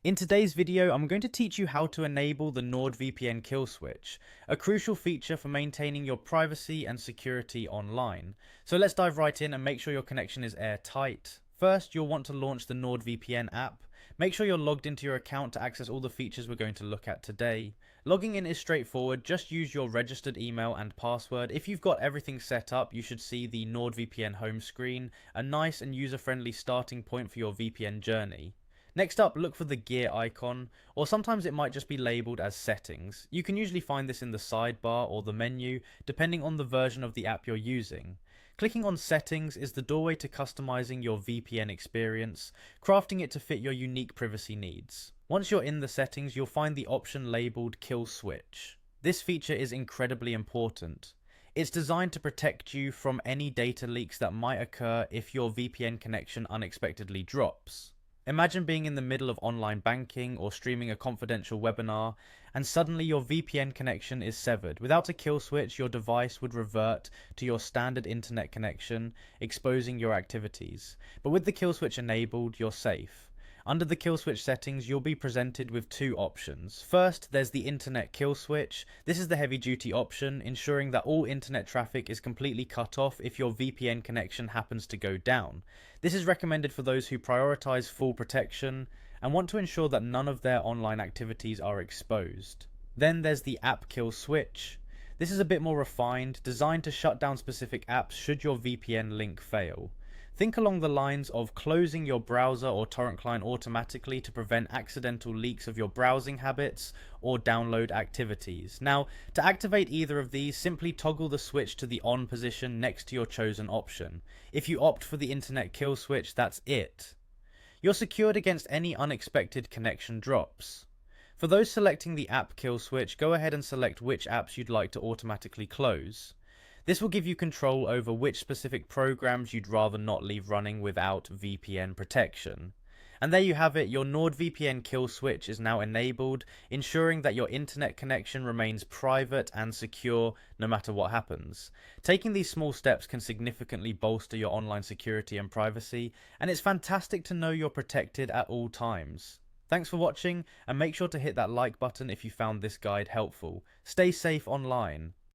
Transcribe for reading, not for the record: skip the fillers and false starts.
In today's video, I'm going to teach you how to enable the Nordvpn kill switch, a crucial feature for maintaining your privacy and security online. So let's dive right in and make sure your connection is airtight. First, you'll want to launch the Nordvpn app. Make sure you're logged into your account to access all the features we're going to look at today. Logging in is straightforward, just use your registered email and password. If you've got everything set up, you should see the Nordvpn home screen, a nice and user-friendly starting point for your VPN journey. Next up, look for the gear icon, or sometimes it might just be labelled as settings. You can usually find this in the sidebar or the menu, depending on the version of the app you're using. Clicking on settings is the doorway to customizing your VPN experience, crafting it to fit your unique privacy needs. Once you're in the settings, you'll find the option labelled kill switch. This feature is incredibly important. It's designed to protect you from any data leaks that might occur if your VPN connection unexpectedly drops. Imagine being in the middle of online banking or streaming a confidential webinar, and suddenly your VPN connection is severed. Without a kill switch, your device would revert to your standard internet connection, exposing your activities. But with the kill switch enabled, you're safe. Under the kill switch settings, you'll be presented with two options. First, there's the internet kill switch. This is the heavy duty option, ensuring that all internet traffic is completely cut off if your VPN connection happens to go down. This is recommended for those who prioritize full protection and want to ensure that none of their online activities are exposed. Then there's the app kill switch. This is a bit more refined, designed to shut down specific apps should your VPN link fail. Think along the lines of closing your browser or torrent client automatically to prevent accidental leaks of your browsing habits or download activities. Now, to activate either of these, simply toggle the switch to the on position next to your chosen option. If you opt for the internet kill switch, that's it. You're secured against any unexpected connection drops. For those selecting the app kill switch, go ahead and select which apps you'd like to automatically close. This will give you control over which specific programs you'd rather not leave running without VPN protection. And there you have it, your NordVPN kill switch is now enabled, ensuring that your internet connection remains private and secure no matter what happens. Taking these small steps can significantly bolster your online security and privacy, and it's fantastic to know you're protected at all times. Thanks for watching, and make sure to hit that like button if you found this guide helpful. Stay safe online.